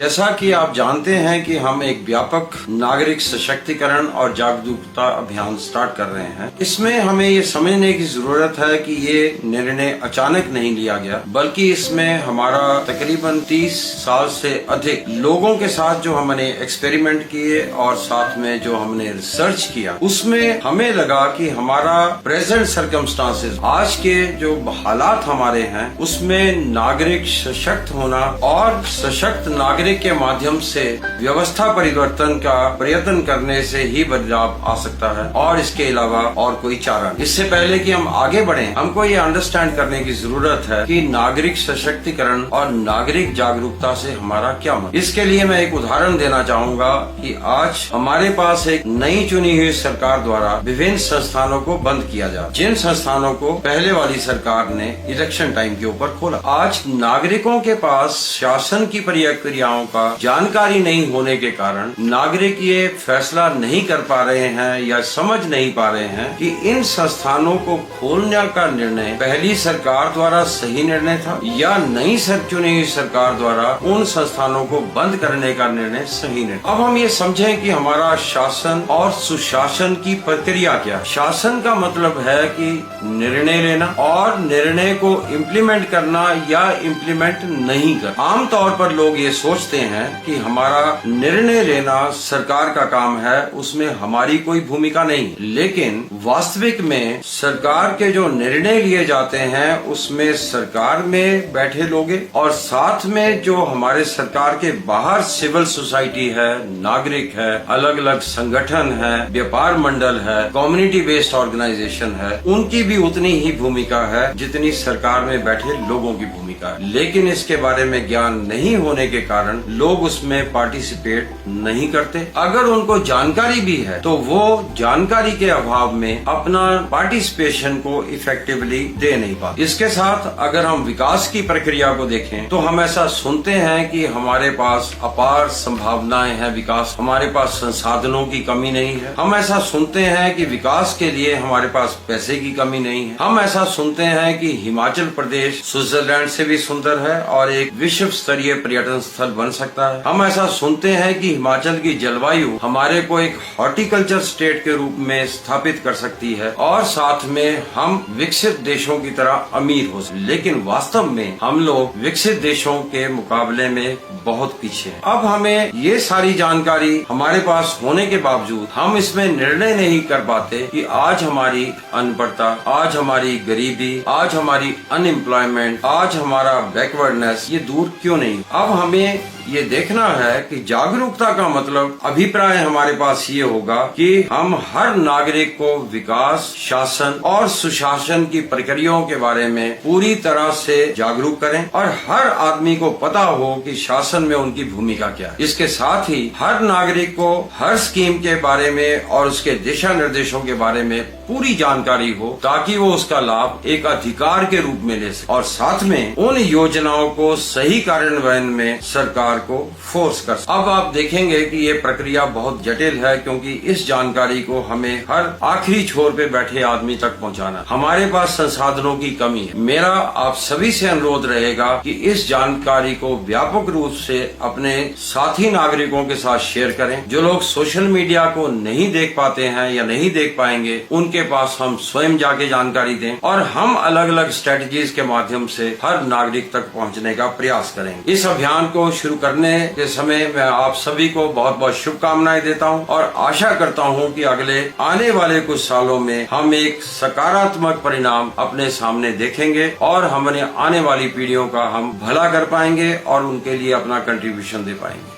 जैसा कि आप जानते हैं कि हम एक व्यापक नागरिक सशक्तिकरण और जागरूकता अभियान स्टार्ट कर रहे हैं। इसमें हमें ये समझने की जरूरत है कि ये निर्णय अचानक नहीं लिया गया, बल्कि इसमें हमारा तकरीबन 30 साल से अधिक लोगों के साथ जो हमने एक्सपेरिमेंट किए और साथ में जो हमने रिसर्च किया, उसमें हमें लगा कि हमारा प्रेजेंट सर्कमस्टांसेस, आज के जो हालात हमारे हैं, उसमें नागरिक सशक्त होना और सशक्त नागरिक के माध्यम से व्यवस्था परिवर्तन का प्रयत्न करने से ही बदलाव आ सकता है और इसके अलावा और कोई चारा नहीं। इससे पहले कि हम आगे बढ़ें, हमको ये अंडरस्टैंड करने की जरूरत है कि नागरिक सशक्तिकरण और नागरिक जागरूकता से हमारा क्या मतलब। इसके लिए मैं एक उदाहरण देना चाहूंगा कि आज हमारे पास एक नई चुनी हुई सरकार द्वारा विभिन्न संस्थानों को बंद किया जा, जिन संस्थानों को पहले वाली सरकार ने इलेक्शन टाइम के ऊपर खोला। आज नागरिकों के पास शासन की प्रक्रियाओं का जानकारी नहीं होने के कारण नागरिक ये फैसला नहीं कर पा रहे हैं या समझ नहीं पा रहे हैं कि इन संस्थानों को खोलने का निर्णय पहली सरकार द्वारा सही निर्णय था या नई चुनी हुई सरकार द्वारा उन संस्थानों को बंद करने का निर्णय सही निर्णय। अब हम ये समझें कि हमारा शासन और सुशासन की प्रक्रिया क्या है। शासन का मतलब है कि निर्णय लेना और निर्णय को इम्प्लीमेंट करना या इम्प्लीमेंट नहीं करना। आमतौर पर लोग ये सोचते हैं कि हमारा निर्णय लेना सरकार का काम है, उसमें हमारी कोई भूमिका नहीं। लेकिन वास्तविक में सरकार के जो निर्णय लिए जाते हैं उसमें सरकार में बैठे लोग और साथ में जो हमारे सरकार के बाहर सिविल सोसाइटी है, नागरिक है, अलग अलग संगठन है, व्यापार मंडल है, कम्युनिटी बेस्ड ऑर्गेनाइजेशन है, उनकी भी उतनी ही भूमिका है जितनी सरकार में बैठे लोगों की भूमिका है। लेकिन इसके बारे में ज्ञान नहीं होने के कारण लोग उसमें पार्टिसिपेट नहीं करते। अगर उनको जानकारी भी है तो वो जानकारी के अभाव में अपना पार्टिसिपेशन को इफेक्टिवली दे नहीं पाते। इसके साथ अगर हम विकास की प्रक्रिया को देखें तो हम ऐसा सुनते हैं कि हमारे पास अपार संभावनाएं हैं विकास, हमारे पास संसाधनों की कमी नहीं है। हम ऐसा सुनते हैं कि विकास के लिए हमारे पास पैसे की कमी नहीं है। हम ऐसा सुनते हैं कि हिमाचल प्रदेश स्विट्जरलैंड से भी सुंदर है और एक विश्व स्तरीय पर्यटन स्थल बन सकता है। हम ऐसा सुनते हैं कि हिमाचल की जलवायु हमारे को एक हॉर्टिकल्चर स्टेट के रूप में स्थापित कर सकती है और साथ में हम विकसित देशों की तरह अमीर हो सकते। लेकिन वास्तव में हम लोग विकसित देशों के मुकाबले में बहुत पीछे हैं। अब हमें ये सारी जानकारी हमारे पास होने के बावजूद हम इसमें निर्णय नहीं कर पाते कि आज हमारी अनपढ़ता, आज हमारी गरीबी, आज हमारी अनएम्प्लॉयमेंट, आज हमारा बैकवर्डनेस ये दूर क्यों नहीं। अब हमें ये देखना है कि जागरूकता का मतलब अभिप्राय हमारे पास ये होगा कि हम हर नागरिक को विकास, शासन और सुशासन की प्रक्रियाओं के बारे में पूरी तरह से जागरूक करें और हर आदमी को पता हो कि शासन में उनकी भूमिका क्या है। इसके साथ ही हर नागरिक को हर स्कीम के बारे में और उसके दिशा निर्देशों के बारे में पूरी जानकारी हो ताकि वो उसका लाभ एक अधिकार के रूप में ले सके और साथ में उन योजनाओं को सही कार्यान्वयन में सरकार को फोर्स कर। अब आप देखेंगे कि ये प्रक्रिया बहुत जटिल है क्योंकि इस जानकारी को हमें हर आखिरी छोर पे बैठे आदमी तक पहुंचाना। हमारे पास संसाधनों की कमी है। मेरा आप सभी से अनुरोध रहेगा कि इस जानकारी को व्यापक रूप से अपने साथी नागरिकों के साथ शेयर करें। जो लोग सोशल मीडिया को नहीं देख पाते हैं या नहीं देख पाएंगे, उनके पास हम स्वयं जाके जानकारी दें और हम अलग अलग स्ट्रेटजीज के माध्यम से हर नागरिक तक पहुंचने का प्रयास करेंगे। इस अभियान को शुरू करने के समय मैं आप सभी को बहुत बहुत शुभकामनाएं देता हूं और आशा करता हूं कि अगले आने वाले कुछ सालों में हम एक सकारात्मक परिणाम अपने सामने देखेंगे और हमारे आने वाली पीढ़ियों का हम भला कर पाएंगे और उनके लिए अपना कंट्रीब्यूशन दे पाएंगे।